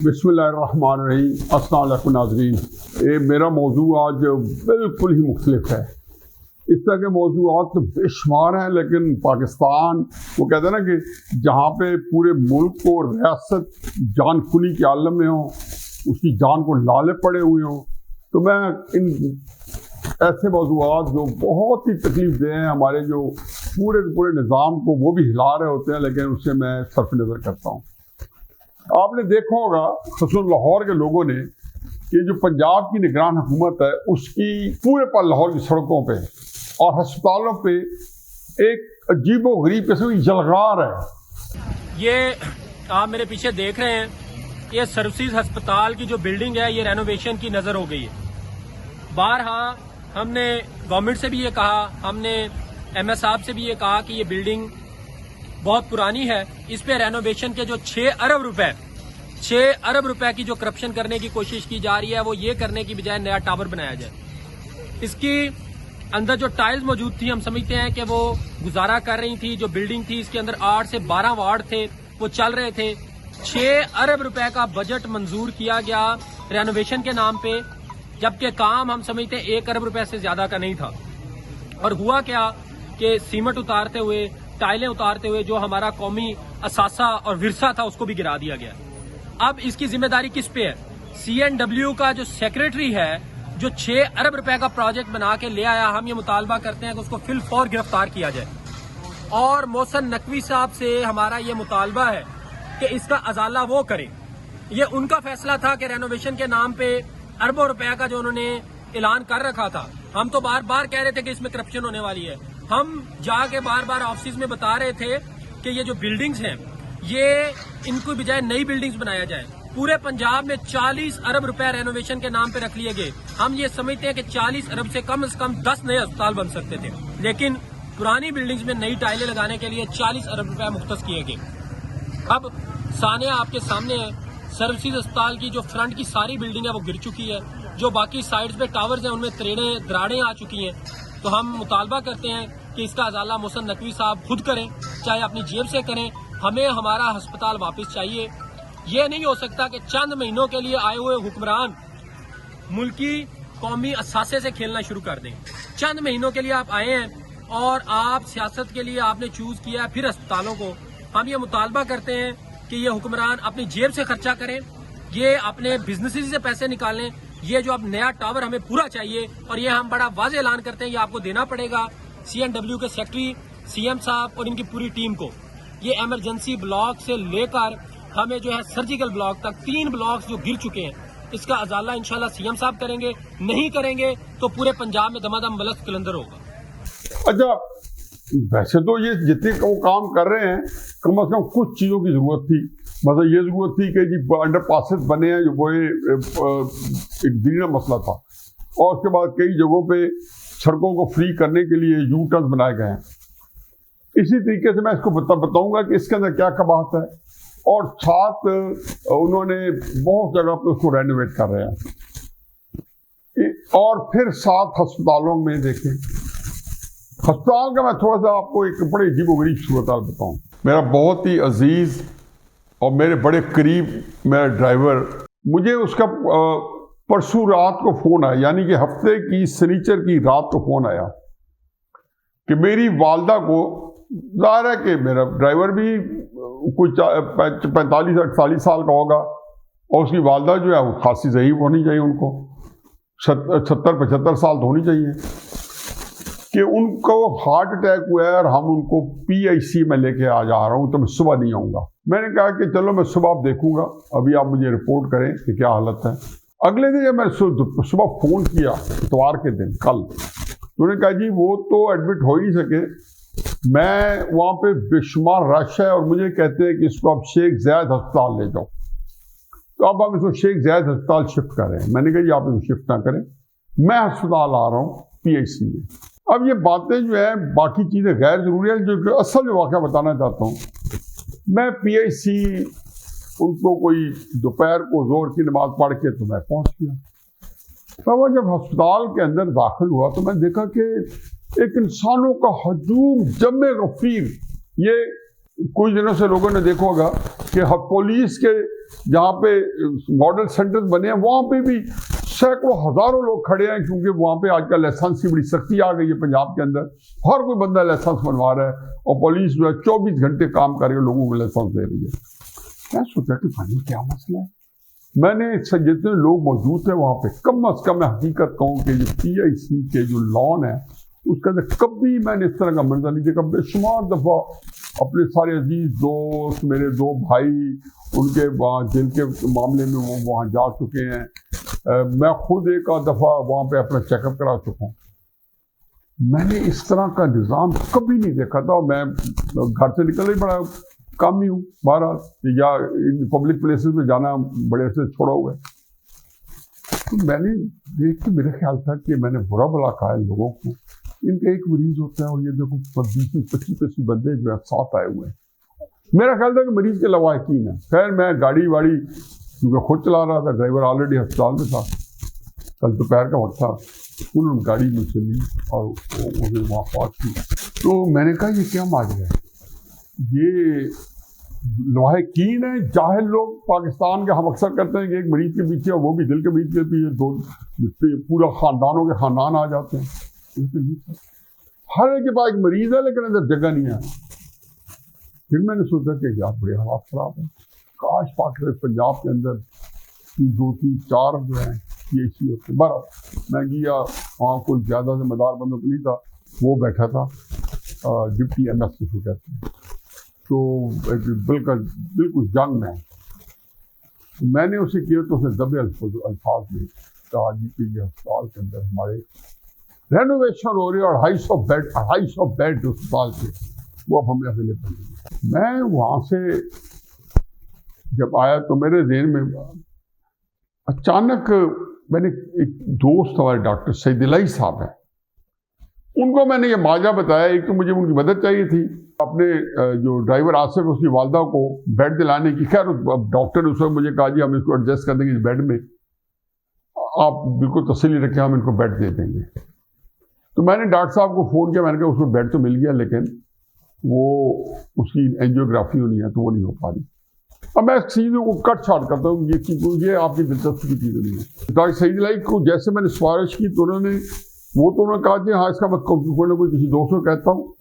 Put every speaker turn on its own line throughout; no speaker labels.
बिस्मिल्लाहिर्रहमानिर्रहीम। अस्सलाम वालेकुम नाज़रीन। ये मेरा मौजू आज बिल्कुल ही मुख्तलिफ है। इस तरह के मौजूआत तो बेशुमार हैं, लेकिन पाकिस्तान वो कहते हैं ना कि जहाँ पे पूरे मुल्क को रियासत जान खुली के आलम में हो, उसकी जान को लाले पड़े हुए हों, तो मैं इन ऐसे मौजूआत जो बहुत ही तकलीफ दे हैं, हमारे जो पूरे निज़ाम को वो भी हिला रहे होते हैं, लेकिन उससे मैं सरफ नज़र करता हूँ। आपने देखा होगा खसूस लाहौर के लोगों ने कि जो पंजाब की निगरान हुकूमत है उसकी पूरे पर लाहौर की सड़कों पे और अस्पतालों पे एक अजीबो गरीब किस्म की जलगार है।
ये आप मेरे पीछे देख रहे हैं, ये सर्विसेज अस्पताल की जो बिल्डिंग है ये रेनोवेशन की नज़र हो गई है। बारहा हमने गवर्नमेंट से भी ये कहा, हमने MS साहब से भी ये कहा कि ये बिल्डिंग बहुत पुरानी है, इस पे रेनोवेशन के जो 6 अरब रुपए की जो करप्शन करने की कोशिश की जा रही है, वो ये करने की बजाय नया टावर बनाया जाए। इसकी अंदर जो टाइल्स मौजूद थी, हम समझते हैं कि वो गुजारा कर रही थी। जो बिल्डिंग थी इसके अंदर 8 से 12 वार्ड थे, वो चल रहे थे। 6 अरब रुपए का बजट मंजूर किया गया रेनोवेशन के नाम पे, जबकि काम हम समझते हैं 1 अरब रुपए से ज्यादा का नहीं था। और हुआ क्या कि सीमेंट उतारते हुए, टाइलें उतारते हुए जो हमारा कौमी असासा और विरसा था उसको भी गिरा दिया गया। अब इसकी जिम्मेदारी किस पे है? CNW का जो सेक्रेटरी है, जो 6 अरब रुपए का प्रोजेक्ट बना के ले आया, हम ये मुतालबा करते हैं कि उसको फिल फौर गिरफ्तार किया जाए। और मोहसिन नकवी साहब से हमारा ये मुतालबा है कि इसका अजाला वो करे। ये उनका फैसला था कि रेनोवेशन के नाम पे अरबों रुपए का जो उन्होंने ऐलान कर रखा था, हम तो बार बार कह रहे थे कि इसमें करप्शन होने वाली है। हम जाके बार बार ऑफिस में बता रहे थे कि ये जो बिल्डिंग्स हैं, ये इनको बजाय नई बिल्डिंग्स बनाया जाए। पूरे पंजाब में 40 अरब रुपए रेनोवेशन के नाम पे रख लिए गए। हम ये समझते हैं कि 40 अरब से कम 10 नए अस्पताल बन सकते थे, लेकिन पुरानी बिल्डिंग्स में नई टाइलें लगाने के लिए 40 अरब रुपए मुख्तस किए गए। अब सानिया आपके सामने है, सर्विसेज अस्पताल की जो फ्रंट की सारी बिल्डिंग है वो गिर चुकी है। जो बाकी साइड्स पे टावर्स हैं उनमें दराड़ें आ चुकी हैं। तो हम मुतालबा करते हैं कि इसका अजाला मोहसिन नकवी साहब खुद करें, चाहे अपनी जेब से करें। हमें हमारा अस्पताल वापस चाहिए। ये नहीं हो सकता कि चंद महीनों के लिए आए हुए हुक्मरान मुल्की कौमी असासे से खेलना शुरू कर दें। चंद महीनों के लिए आप आए हैं और आप सियासत के लिए आपने चूज किया फिर अस्पतालों को। हम ये मुतालबा करते हैं कि ये हुक्मरान अपनी जेब से खर्चा करें, ये अपने बिजनेसेस से पैसे निकालें। ये जो अब नया टावर हमें पूरा चाहिए, और ये हम बड़ा वाज़ेह ऐलान करते हैं, ये आपको देना पड़ेगा। CNW के सेक्रेटरी, CM साहब और इनकी पूरी टीम को ये इमरजेंसी ब्लॉक से लेकर हमें जो है सर्जिकल ब्लॉक तक 3 ब्लॉक्स जो गिर चुके हैं, इसका अजाला इंशाल्लाह CM साहब करेंगे। नहीं करेंगे तो पूरे पंजाब में दमादम मलक कलंदर होगा।
अच्छा, वैसे तो ये जितने वो काम कर रहे हैं, कम से कम कुछ चीज़ों की ज़रूरत थी। मतलब ये ज़रूरत थी कि जी अंडर पासेस बने हैं, जो वो एक दीना मसला था। और उसके बाद कई जगहों पे सड़कों को फ्री करने के लिए यू टर्न बनाए गए हैं। इसी तरीके से मैं इसको बताऊंगा कि इसके अंदर क्या कबाहत है, और साथ उन्होंने बहुत जगह पे उसको रेनोवेट कर रहे हैं। और फिर साथ अस्पतालों में देखें, अस्पताल का मैं थोड़ा सा आपको एक बड़े अजीबोगरीब सूरत बताऊं। मेरा बहुत ही अजीज और मेरे बड़े करीब मेरा ड्राइवर, मुझे उसका परसों रात को फोन आया, यानी कि हफ्ते की शनिचर की रात को फोन आया कि मेरी वालदा को, जाहिर है कि मेरा ड्राइवर भी कुछ 45-48 साल का होगा, और उसकी वालदा जो है वो खासी ज़ईफ होनी चाहिए, उनको 70-75 साल तो होनी चाहिए, कि उनको हार्ट अटैक हुआ है और हम उनको PIC में लेके आ जा रहा हूँ, तो मैं सुबह नहीं आऊँगा। मैंने कहा कि चलो मैं सुबह आप देखूंगा, अभी आप मुझे रिपोर्ट करें कि क्या हालत है। अगले दिन जब मैंने सुबह फ़ोन किया, इतवार के दिन कल, तो उन्होंने कहा जी वो तो एडमिट हो ही नहीं सके, मैं वहाँ पे बेशुमार रश है और मुझे कहते हैं कि इसको आप शेख ज़ायद अस्पताल ले जाओ। तो अब हम इसको शेख ज़ायद अस्पताल शिफ्ट कर रहे हैं। मैंने कहा जी आप इसको शिफ्ट ना करें, मैं अस्पताल आ रहा हूँ PIC में। अब ये बातें जो है, बाकी चीज़ें गैर ज़रूरी है, जो असल जो वाक़या बताना चाहता हूँ, मैं PIC उनको कोई दोपहर को जोर की नमाज पढ़ के तो मैं पहुँच गया। तो जब अस्पताल के अंदर दाखिल हुआ तो मैं देखा कि एक इंसानों का हजूम जमे गफीर। ये कुछ दिनों से लोगों ने देखा होगा कि पुलिस के जहाँ पे मॉडल सेंटर्स बने हैं वहाँ पे भी सैकड़ों हजारों लोग खड़े हैं, क्योंकि वहाँ पे आजकल लाइसेंस की बड़ी सख्ती आ गई है पंजाब के अंदर। हर कोई बंदा लाइसेंस बनवा रहा है और पुलिस जो है 24 घंटे काम करके लोगों को लाइसेंस दे रही है। मैं सोचा कि भाई क्या मसला है। मैंने जितने लोग मौजूद थे वहाँ पे, कम अज कम मैं हकीकत कहूँ कि जो PIC के जो लॉन है उसके अंदर कभी मैंने इस तरह का मंजर नहीं देखा। बेशुमार दफ़ा अपने सारे अजीज दोस्त, मेरे 2 भाई, उनके वहाँ दिल के मामले में वो वहाँ जा चुके हैं। मैं खुद एक आध दफ़ा वहाँ पे अपना चेकअप करा चुका हूँ। मैंने इस तरह का निज़ाम कभी नहीं देखा था। मैं घर से निकल ही बड़ा कम ही हूँ बहरहाल, या पब्लिक प्लेसेस में जाना बड़े से छोड़ा हुआ है। तो मैंने देख के मेरा ख्याल था कि मैंने बुरा भला कहा है लोगों को। इनका एक मरीज होता है और ये देखो 20-25 बंदे जो है साथ आए हुए हैं। मेरा ख्याल था कि मरीज के लवाहिकीन है। खैर मैं गाड़ी वाड़ी क्योंकि खुद चला रहा था, ड्राइवर ऑलरेडी अस्पताल में था, कल दोपहर का वक्त था, उन्होंने गाड़ी मुझसे ली और उन्हें वहाँ पहुँच की। तो मैंने कहा ये क्या माजरा है, ये लवाहिकीन है, जाहिल लोग पाकिस्तान के। हम अक्सर करते हैं कि एक मरीज के पीछे, वो भी दिल के मरीज के पीछे 2 पूरा खानदानों के खानदान आ जाते हैं। हर एक के पास एक मरीज है लेकिन अंदर जगह नहीं है। फिर मैंने सोचा कि यार बड़े हालात खराब है, काश पाकिस्तान पंजाब के अंदर 2-3-4 जो है PIC होते। बराबर मैं गया वहाँ, कोई ज़्यादा जिम्मेदार बंदा तो नहीं था, वो बैठा था डिप्टी MS जिसको कहते हैं, तो बिल्कुल जंग में। मैंने उसे किया तो उसने दबे अल्फाज में कहा जी कि ये अस्पताल के अंदर हमारे रेनोवेशन हो रही है और 250 बेड अस्पताल के वो अब हमें अवेलेबल नहीं। मैं वहाँ से जब आया तो मेरे ज़हन में अचानक मैंने एक दोस्त हमारे डॉक्टर सईद इलाही साहब हैं, उनको मैंने ये माजरा बताया। एक तो मुझे उनकी मदद चाहिए थी, अपने जो ड्राइवर आसिफ उसकी वालदा को बेड दिलाने की। खैर डॉक्टर ने उस वक्त मुझे कहा जी हम इसको एडजस्ट कर देंगे इस बेड में, आप बिल्कुल तसल्ली रखें, हम इनको बेड दे देंगे। तो मैंने डॉक्टर साहब को फ़ोन किया, मैंने कहा उसको बेड तो मिल गया लेकिन वो उसकी एंजियोग्राफी होनी है तो वो नहीं हो पा रही। अब मैं चीज़ों को कट छाट करता हूँ, ये आपकी दिलचस्पी की चीज़ नहीं है। डॉक्टर सईद इलाही को जैसे मैंने सिफारिश की तो उन्होंने कहा कि हाँ इसका मैं कोई ना कोई किसी दोस्त को कहता हूँ।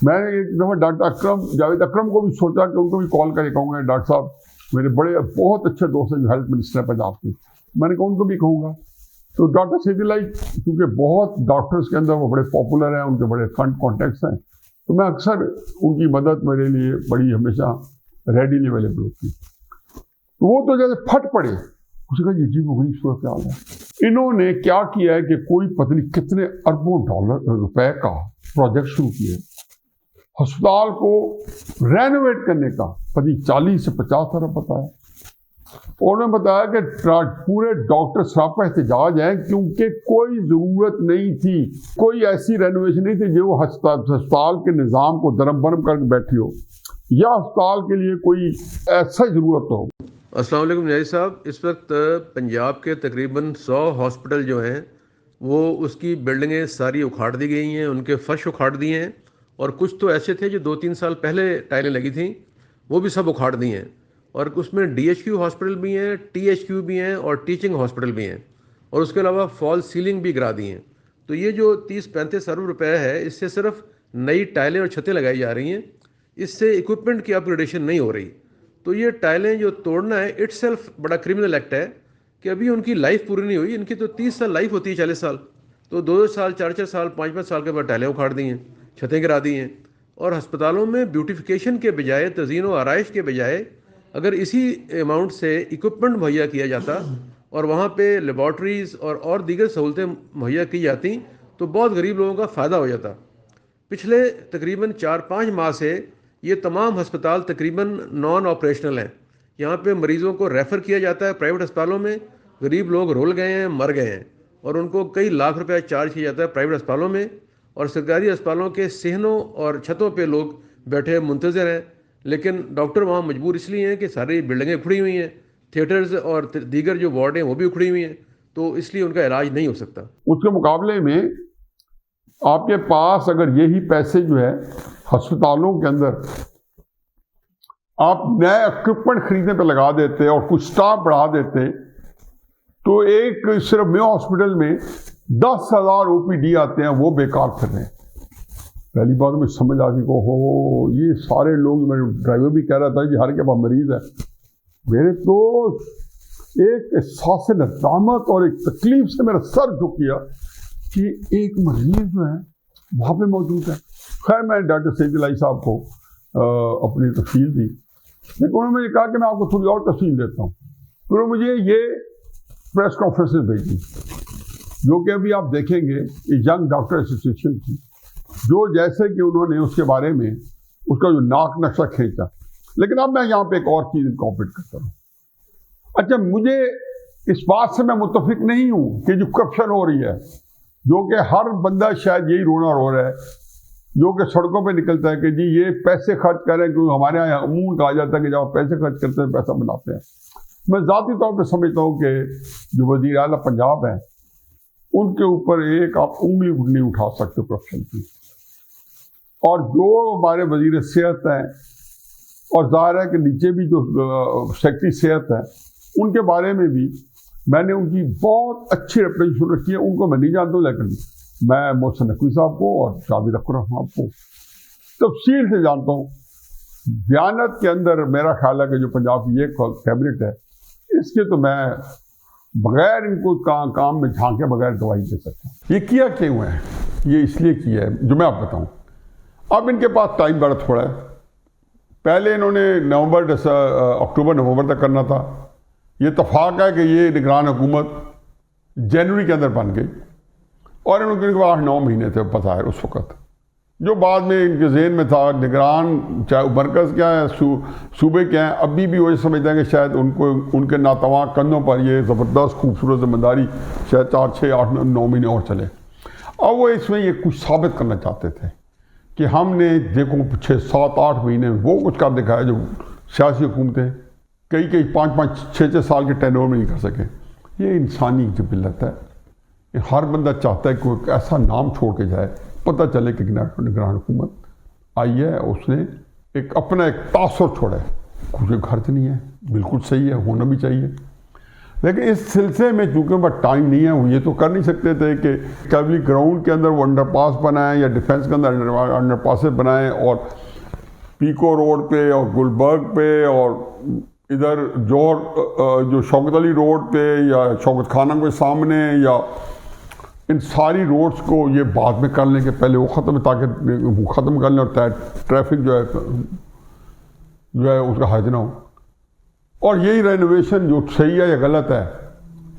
मैंने एक दफ़ा डॉक्टर जावेद अकरम को भी सोचा कि उनको भी कॉल करके कहूँगा डॉक्टर साहब मेरे बड़े बहुत अच्छे दोस्त हैं जो हेल्थ मिनिस्टर है पंजाब के, मैंने कहा उनको भी कहूँगा। तो डॉक्टर सईद इलाही क्योंकि बहुत डॉक्टर्स के अंदर वो बड़े पॉपुलर हैं, उनके बड़े कॉन्टेक्ट्स हैं, तो मैं अक्सर उनकी मदद मेरे लिए बड़ी हमेशा रेडीली अवेलेबल होती। तो वो तो जैसे फट पड़े, उसने कहा ये जीव गरीब सूरत हाल है। इन्होंने क्या किया है कि कोई पता नहीं कितने अरबों रुपए का प्रोजेक्ट शुरू किया, अस्पताल को रेनोवेट करने का, पता 40 से 50 अरब बताया। उन्होंने बताया कि पूरे डॉक्टर सरापा एहतजाज है क्योंकि कोई ज़रूरत नहीं थी, कोई ऐसी रेनोवेशन नहीं थी जो अस्पताल के निज़ाम को दरम बरम करके बैठी हो या अस्पताल के लिए कोई ऐसा ज़रूरत हो।
अस्सलाम वालेकुम नियाज़ी साहब, इस वक्त पंजाब के तकरीबन 100 हॉस्पिटल जो हैं वो उसकी बिल्डिंगें सारी उखाड़ दी गई हैं, उनके फर्श उखाड़ दिए हैं, और कुछ तो ऐसे थे जो 2-3 साल पहले टाइलें लगी थी वो भी सब उखाड़ दी हैं। और उसमें DHQ हॉस्पिटल भी हैं, THQ भी हैं और टीचिंग हॉस्पिटल भी हैं, और उसके अलावा फॉल सीलिंग भी गिरा दी हैं। तो ये जो 30-35 अरब रुपए है, इससे सिर्फ नई टाइलें और छतें लगाई जा रही हैं, इससे इक्विपमेंट की अपग्रेडेशन नहीं हो रही। तो ये टाइलें जो तोड़ना है इटसेल्फ बड़ा क्रिमिनल एक्ट है कि अभी उनकी लाइफ पूरी नहीं हुई। इनकी तो 30 साल लाइफ होती है, 40 साल, तो 2-2 साल 4-4 साल 5-5 साल के बाद टाइलें उखाड़ दी हैं, छतें गिरा दी हैं। और अस्पतालों में ब्यूटिफिकेशन के बजाय, तज़ीन व आराइश के बजाय अगर इसी अमाउंट से इक्विपमेंट मुहैया किया जाता और वहाँ पे लेबॉर्ट्रीज़ और दीगर सहूलतें मुहैया की जाती तो बहुत गरीब लोगों का फ़ायदा हो जाता। पिछले तकरीबन 4-5 माह से ये तमाम हस्पताल तकरीबन नॉन ऑपरेशनल हैं। यहाँ पे मरीज़ों को रेफ़र किया जाता है प्राइवेट अस्पतालों में, गरीब लोग रुल गए हैं, मर गए हैं, और उनको कई लाख रुपए चार्ज किया जाता है प्राइवेट अस्पतालों में, और सरकारी अस्पतालों के सहनों और छतों पे लोग बैठे मुंतज़र हैं। लेकिन डॉक्टर वहाँ मजबूर इसलिए हैं कि सारी बिल्डिंगें उखड़ी हुई हैं, थिएटर्स और दीगर जो वार्ड हैं वो भी उखड़ी हुई हैं, तो इसलिए उनका इलाज नहीं हो सकता।
उसके मुकाबले में आपके पास अगर यही पैसे जो है अस्पतालों के अंदर آپ نئے اکوپمنٹ خریدنے پہ لگا دیتے اور کچھ سٹاف بڑھا دیتے تو ایک صرف میو ہاسپٹل میں 10,000 OPD آتے ہیں، وہ بیکار کر رہے ہیں۔ پہلی بات مجھے سمجھ آ گئی کہ ہو یہ سارے لوگ، میں ڈرائیور بھی کہہ رہا تھا کہ ہر کے پاس مریض ہے، میرے تو ایک احساس ندامت اور ایک تکلیف سے میرا سر جھک گیا کہ ایک مریض جو ہے وہاں پہ موجود ہے۔ خیر میں ڈاکٹر سید الہی صاحب کو اپنی تفصیل دی، لیکن انہوں نے مجھے کہا کہ میں آپ کو تھوڑی اور تفصیل دیتا ہوں۔ پھر انہوں نے مجھے یہ پریس کانفرنس بھیجی جو کہ ابھی آپ دیکھیں گے ینگ ڈاکٹر ایسوسیشن کی، جو جیسے کہ انہوں نے اس کے بارے میں اس کا جو ناک نقشہ کھینچا۔ لیکن اب میں یہاں پہ ایک اور چیز انکارپوریٹ کرتا ہوں۔ اچھا، مجھے اس بات سے میں متفق نہیں ہوں کہ جو کرپشن ہو رہی ہے، جو کہ ہر بندہ شاید یہی رونا رو رہا ہے، جو کہ سڑکوں پہ نکلتا ہے کہ جی یہ پیسے خرچ کریں، کیونکہ ہمارے یہاں عموماً کہا جاتا ہے کہ جب آپ پیسے خرچ کرتے ہیں پیسہ بناتے ہیں۔ میں ذاتی طور پہ سمجھتا ہوں کہ جو وزیر اعلیٰ پنجاب ہیں ان کے اوپر ایک آپ انگلی نہیں اٹھا سکتے کرپشن کی، اور جو ہمارے وزیر صحت ہیں اور ظاہر ہے کہ نیچے بھی جو سیکٹری صحت ہے ان کے بارے میں بھی میں نے ان کی بہت اچھی ریپریزنٹیشن رکھی ہے۔ ان کو میں نہیں جانتا ہوں، لیکن میں محسن نقوی صاحب کو اور جاوید اختر صاحب کو تفصیل سے جانتا ہوں۔ دیانت کے اندر میرا خیال ہے کہ جو پنجاب کی یہ کیبنٹ ہے، اس کے تو میں بغیر ان کو کام میں جھانکے بغیر گواہی دے سکتا ہوں۔ یہ کیا کیوں ہے؟ یہ اس لیے کیا ہے جو میں آپ بتاؤں۔ اب ان کے پاس ٹائم بڑا تھوڑا ہے۔ پہلے انہوں نے اکتوبر نومبر تک کرنا تھا۔ یہ اتفاق ہے کہ یہ نگران حکومت جنوری کے اندر بن گئی، اور ان کے پاس 8-9 مہینے تھے بظاہر اس وقت، جو بعد میں ان کے ذہن میں تھا نگران چاہے مرکز کیا ہے صوبے کیا ہیں، ابھی بھی وہ یہ سمجھتے ہیں کہ شاید ان کے ناتواں کندھوں پر یہ زبردست خوبصورت ذمہ داری شاید 4-6-8-9 مہینے اور چلے۔ اب وہ اس میں یہ کچھ ثابت کرنا چاہتے تھے کہ ہم نے دیکھو 6-7-8 مہینے وہ کچھ کر دکھایا جو سیاسی حکومتیں کئی 5-6 سال کے ٹینور میں نہیں کر سکے۔ یہ انسانی جبلت ہے، ہر بندہ چاہتا ہے کہ وہ ایسا نام چھوڑ کے جائے، پتہ چلے کہ نگران حکومت آئی ہے، اس نے اپنا ایک تاثر چھوڑا ہے۔ کچھ خرچ نہیں ہے، بالکل صحیح ہے، ہونا بھی چاہیے، لیکن اس سلسلے میں چونکہ بس ٹائم نہیں ہے، وہ یہ تو کر نہیں سکتے تھے کہ کیولی گراؤنڈ کے اندر وہ انڈر پاس بنائیں یا ڈیفینس کے اندر انڈر پاسیں بنائیں، اور پیکو روڈ پہ اور گلبرگ پہ اور ادھر جو شوکت علی روڈ پہ یا شوکت خانہ کے سامنے یا ان ساری روڈز کو یہ بعد میں کر لیں کہ پہلے وہ تاکہ وہ ختم کر لیں اور ٹریفک جو ہے اس کا حرج نہ ہو۔ اور یہی رینوویشن جو صحیح ہے یا غلط ہے،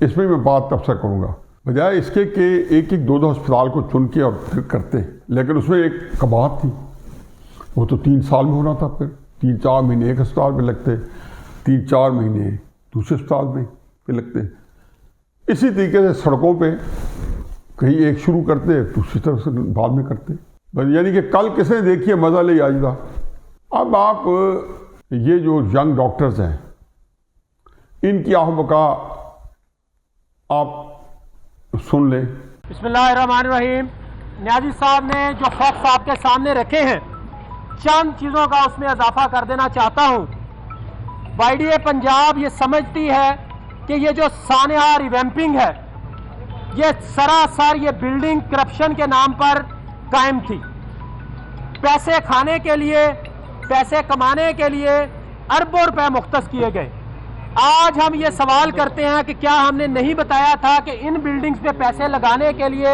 اس میں میں بات تبصرہ کروں گا، بجائے اس کے کہ ایک 2 ہسپتال کو چن کے اور پھر کرتے، لیکن اس میں ایک کباہت تھی، وہ تو 3 سال میں ہونا تھا، پھر 3-4 مہینے ایک ہسپتال میں لگتے، 3-4 مہینے دوسرے ہسپتال میں پہ لگتے۔ اسی طریقے سے سڑکوں پہ کہیں ایک شروع کرتے دوسری طرف سے بعد میں کرتے، یعنی کہ کل کس نے دیکھیے مزہ لے آج دا۔ اب آپ یہ جو ینگ ڈاکٹرز ہیں ان کی آہ بکا آپ سن لیں۔
بسم اللہ الرحمن الرحیم۔ نیازی صاحب نے جو فیکٹس آپ کے سامنے رکھے ہیں، چند چیزوں کا اس میں اضافہ کر دینا چاہتا ہوں۔ YDA پنجاب یہ سمجھتی ہے کہ یہ جو سانحہ ریویمپنگ ہے، یہ سراسر یہ بلڈنگ کرپشن کے نام پر قائم تھی۔ پیسے کھانے کے لیے، پیسے کمانے کے لیے اربوں روپے مختص کیے گئے۔ آج ہم یہ سوال کرتے ہیں کہ کیا ہم نے نہیں بتایا تھا کہ ان بلڈنگز پہ پیسے لگانے کے لیے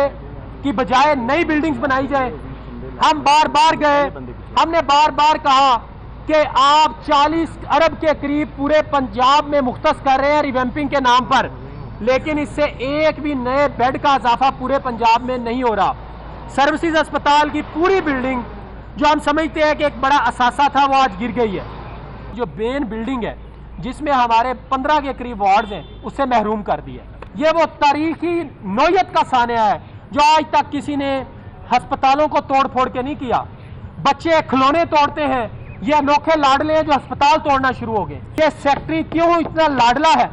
کی بجائے نئی بلڈنگز بنائی جائیں؟ ہم بار بار گئے، ہم نے بار بار کہا کہ آپ 40 ارب کے قریب پورے پنجاب میں مختص کر رہے ہیں ریویمپنگ کے نام پر، لیکن اس سے ایک بھی نئے بیڈ کا اضافہ پورے پنجاب میں نہیں ہو رہا۔ سروسز اسپتال کی پوری بلڈنگ جو ہم سمجھتے ہیں کہ ایک بڑا اثاثہ تھا، وہ آج گر گئی ہے۔ جو مین بلڈنگ ہے جس میں ہمارے 15 کے قریب وارڈز ہیں، اس سے محروم کر دیا۔ یہ وہ تاریخی نوعیت کا سانحہ ہے جو آج تک کسی نے ہسپتالوں کو توڑ پھوڑ کے نہیں کیا۔ بچے کھلونے توڑتے ہیں، یہ انوکھے لاڈلے ہیں جو ہسپتال توڑنا شروع ہو گئے۔ یہ سیکٹری کیوں اتنا لاڈلا ہے؟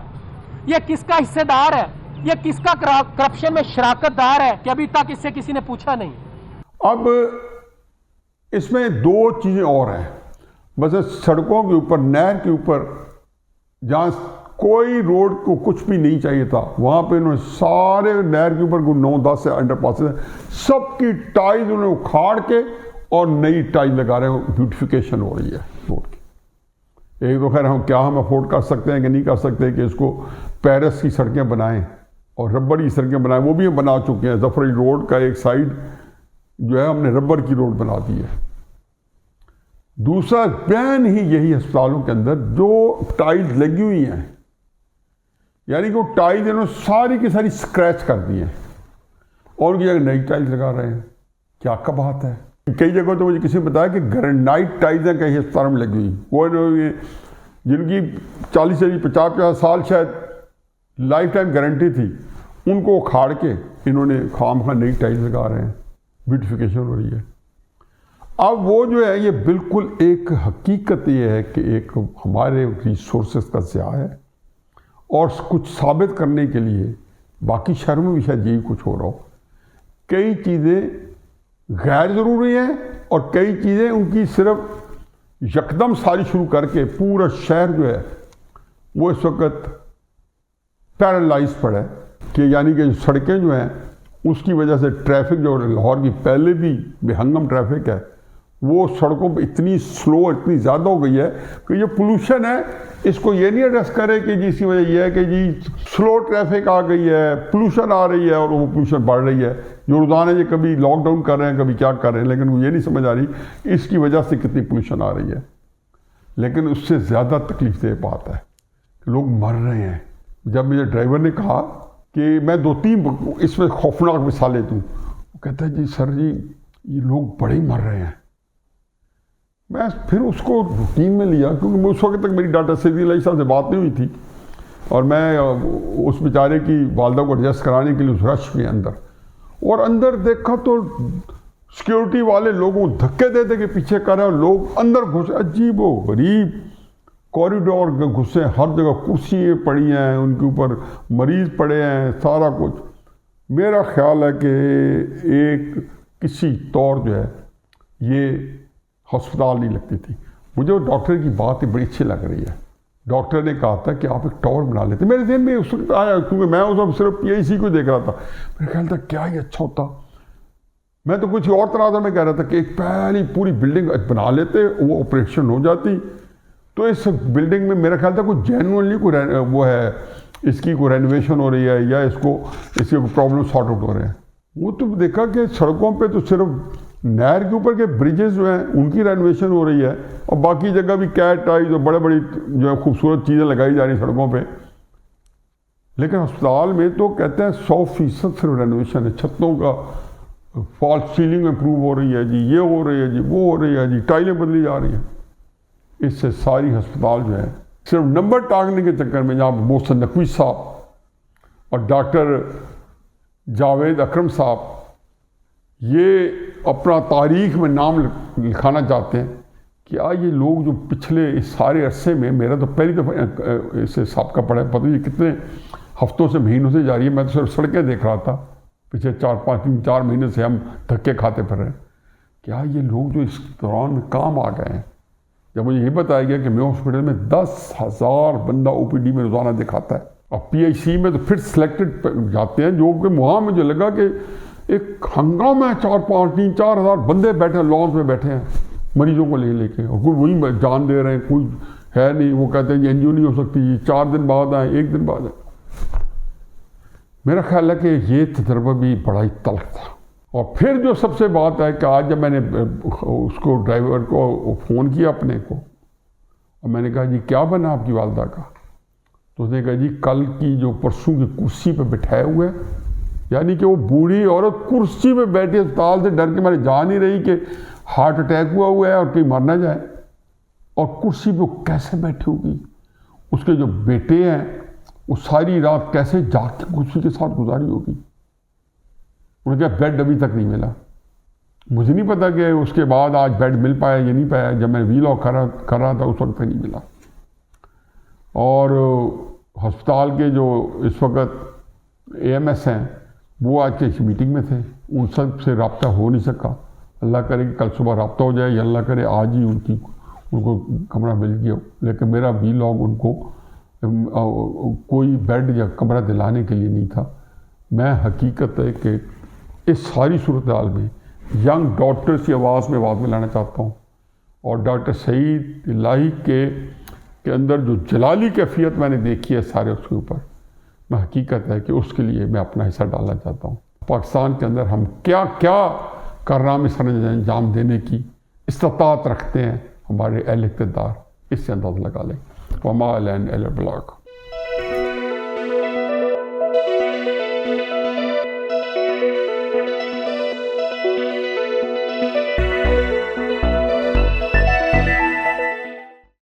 یہ کس کا حصے دار ہے؟ یہ کس کا کرپشن میں شراکت دار ہے کہ ابھی تک اس سے کسی نے پوچھا نہیں؟
اب اس میں 2 چیزیں اور ہیں۔ بس سڑکوں کے اوپر، نہر کے اوپر جہاں کوئی روڈ کو کچھ بھی نہیں چاہیے تھا، وہاں پہ انہوں نے سارے نہر کے اوپر 9-10 انڈر پاسز ہیں، سب کی ٹائل انہوں نے اکھاڑ کے اور نئی ٹائل لگا رہے ہیں، بیوٹیفیکیشن ہو رہی ہے روڈ کی۔ ایک تو خیر ہم افورڈ کر سکتے ہیں کہ نہیں کر سکتے کہ اس کو پیرس کی سڑکیں بنائیں اور ربر کی سڑکیں بنائیں، وہ بھی ہم بنا چکے ہیں۔ ظفر علی روڈ کا ایک سائڈ جو ہے ہم نے ربر کی روڈ بنا دی ہے۔ دوسرا پین ہی یہی ہسپتالوں کے اندر جو ٹائل لگی ہوئی ہیں، یعنی کہ وہ ٹائل انہوں نے ساری کی ساری اسکریچ کر دی ہیں اور ان کی جگہ نئی ٹائل لگا رہے ہیں۔ کیا کا بات ہے؟ کئی جگہوں تو مجھے کسی نے بتایا کہ گرینائٹ ٹائلیں کئی ہسپتالوں میں لگی ہوئی، وہ جن کی 40-50 سال شاید لائف ٹائم گارنٹی تھی، ان کو اکھاڑ کے انہوں نے خام خواہ نئی ٹائل لگا رہے ہیں، بیوٹیفیکیشن ہو رہی ہے۔ اب وہ جو ہے یہ بالکل ایک حقیقت یہ ہے کہ ایک ہمارے ریسورسز کا ضیاع ہے، اور کچھ ثابت کرنے کے لیے باقی شہروں میں بھی شاید یہی کچھ ہو رہا ہو، کئی چیزیں غیر ضروری ہیں اور کئی چیزیں ان کی صرف یکدم ساری شروع کر کے پورا شہر جو ہے وہ اس وقت پیرالائز پڑا ہے کہ یعنی کہ سڑکیں جو ہیں اس کی وجہ سے ٹریفک جو لاہور کی پہلے بھی بے ہنگم ٹریفک ہے، وہ سڑکوں پہ اتنی سلو اتنی زیادہ ہو گئی ہے کہ یہ پولوشن ہے، اس کو یہ نہیں ایڈریس کرے کہ جی اس کی وجہ یہ ہے کہ جی سلو ٹریفک آ گئی ہے، پولوشن آ رہی ہے اور وہ پولوشن بڑھ رہی ہے، جو روزانہ یہ کبھی لاک ڈاؤن کر رہے ہیں کبھی کیا کر رہے ہیں، لیکن وہ یہ نہیں سمجھ آ رہی اس کی وجہ سے کتنی پولوشن آ رہی ہے۔ لیکن اس سے زیادہ تکلیف دہ بات ہے کہ لوگ مر رہے ہیں۔ جب مجھے ڈرائیور نے کہا کہ میں 2-3 اس میں خوفناک مثالیں دوں، وہ کہتا ہے جی سر جی یہ لوگ بڑے ہی مر رہے ہیں۔ میں پھر اس کو روٹین میں لیا کیونکہ اس وقت تک میری ڈاکٹر سیدی علیہ صاحب سے بات نہیں ہوئی تھی، اور میں اس بیچارے کی والدہ کو ایڈجسٹ کرانے کے لیے اس رش میں اندر دیکھا تو سیکیورٹی والے لوگوں کو دھکے دیتے کہ پیچھے کر رہے ہیں، لوگ اندر گھسے، عجیب و غریب کوریڈور گھسے، ہر جگہ کرسیاں پڑی ہیں، ان کے اوپر مریض پڑے ہیں، سارا کچھ۔ میرا خیال ہے کہ ایک کسی طور جو ہے یہ ہسپتال نہیں لگتی تھی۔ مجھے ڈاکٹر کی بات بڑی اچھی لگ رہی ہے۔ ڈاکٹر نے کہا تھا کہ آپ ایک ٹاور بنا لیتے، میرے ذہن میں اس وقت آیا کیونکہ میں اس وقت صرف PIC کو دیکھ رہا تھا، میرا خیال تھا کیا یہ اچھا ہوتا۔ میں تو کچھ اور طرح میں کہہ رہا تھا کہ ایک پہلی پوری بلڈنگ بنا لیتے، وہ آپریشن ہو جاتی تو اس بلڈنگ میں میرا خیال تھا کوئی جینوئنلی کوئی وہ ہے، اس کی کوئی رینویشن ہو رہی ہے یا اس کے پرابلم سارٹ آؤٹ ہو رہے ہیں۔ وہ تو دیکھا کہ سڑکوں پہ تو صرف نہر کے اوپر کے بریجز جو ہیں ان کی رینویشن ہو رہی ہے، اور باقی جگہ بھی کیٹ آئی جو بڑی جو ہے خوبصورت چیزیں لگائی جا رہی ہیں سڑکوں پہ۔ لیکن ہسپتال میں تو کہتے ہیں 100% صرف رینویشن ہے، چھتوں کا فال سیلنگ امپروو ہو رہی ہے جی، یہ ہو رہی ہے جی، وہ ہو رہی ہے جی، ٹائلیں بدلی جا رہی ہیں۔ اس سے ساری ہسپتال جو ہے صرف نمبر ٹانگنے کے چکر میں، جہاں محسن نقوی صاحب اور ڈاکٹر جاوید اکرم صاحب یہ اپنا تاریخ میں نام لکھانا چاہتے ہیں کہ یہ لوگ جو پچھلے اس سارے عرصے میں، میرا تو پہلی دفعہ اسے سابقہ پڑا ہے، پتہ نہیں کتنے ہفتوں سے مہینوں سے جاری ہے، میں تو صرف سڑکیں دیکھ رہا تھا، پچھلے 4 مہینے سے ہم دھکے کھاتے پھر رہے ہیں۔ کیا یہ لوگ جو اس دوران میں کام آ گئے ہیں؟ جب مجھے یہ بتایا گیا کہ میو ہاسپٹل میں 10,000 بندہ OPD میں روزانہ دکھاتا ہے، اور PIC میں تو پھر سلیکٹڈ جاتے ہیں، جو کہ وہاں مجھے لگا کہ ایک ہنگامہ ہے، 4,000 بندے بیٹھے لانس میں بیٹھے ہیں مریضوں کو لے کے، اور کوئی وہی جان دے رہے ہیں، کوئی ہے نہیں، وہ کہتے ہیں یہ NGO نہیں ہو سکتی، 4 دن بعد آئیں، 1 دن بعد آئیں۔ میرا خیال ہے کہ یہ تجربہ بھی بڑا ہی تلخ تھا۔ اور پھر جو سب سے بات ہے کہ آج جب میں نے اس کو ڈرائیور کو فون کیا اپنے کو، اور میں نے کہا جی کیا بنا آپ کی والدہ کا، تو اس نے کہا جی کل کی جو پرسوں کی کرسی پہ بٹھائے ہوئے، یعنی کہ وہ بوڑھی عورت کرسی پہ بیٹھی اسپتال سے ڈر کے مارے جا نہیں رہی کہ ہارٹ اٹیک ہوا ہے اور کہیں مر نہ جائے، اور کرسی پہ وہ کیسے بیٹھی ہوگی، اس کے جو بیٹے ہیں وہ ساری رات کیسے جاگ کے کرسی کے ساتھ گزاری ہوگی۔ انہوں نے کہا بیڈ ابھی تک نہیں ملا۔ مجھے نہیں پتا کہ اس کے بعد آج بیڈ مل پایا یا نہیں پایا، جب میں وی لاک کر رہا تھا اس وقت تک نہیں ملا۔ اور ہسپتال کے جو اس وقت AMS ہیں وہ آج کے اس میٹنگ میں تھے، ان سب سے رابطہ ہو نہیں سکا۔ اللہ کرے کہ کل صبح رابطہ ہو جائے، یا اللہ کرے آج ہی ان کی ان کو کمرہ مل گیا، لیکن میرا وی لاگ ان کو کوئی بیڈ یا کمرہ دلانے کے لیے نہیں تھا۔ میں حقیقت ہے کہ اس ساری صورتحال میں ینگ ڈاکٹرز کی آواز میں آواز میں لانا چاہتا ہوں، اور ڈاکٹر سعید الہی کے اندر جو جلالی کیفیت میں نے دیکھی ہے سارے اس کے اوپر، میں حقیقت ہے کہ اس کے لیے میں اپنا حصہ ڈالنا چاہتا ہوں۔ پاکستان کے اندر ہم کیا کیا کارنامے سر انجام دینے کی استطاعت رکھتے ہیں ہمارے اہل اقتدار، اس سے اندازہ لگا لیں۔ وما علینا الا البلاغ۔